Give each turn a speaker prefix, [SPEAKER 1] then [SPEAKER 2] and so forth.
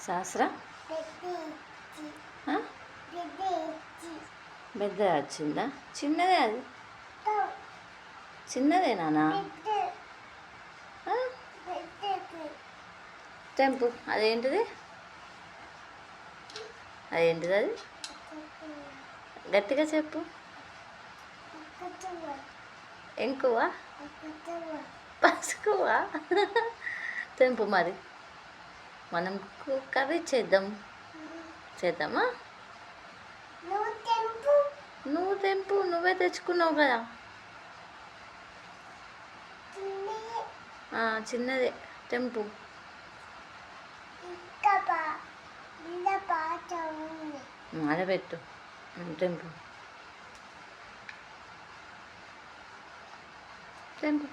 [SPEAKER 1] శాస్త్ర పెద్ద వచ్చిందా? చిన్నదే అది, చిన్నదేనా? తెంపు. అదేంటిది? అదేంటిది అది? గట్టిగా చెప్పు. ఎంకువ, పసుకువ. తెంపు మరి, మనం కర్రీ చేద్దామా? నువ్వు తెంపు, నువ్వే తెచ్చుకున్నావు కదా. చిన్నదే తెంపు. ఆడబెట్టు, తెంపు తెంపు.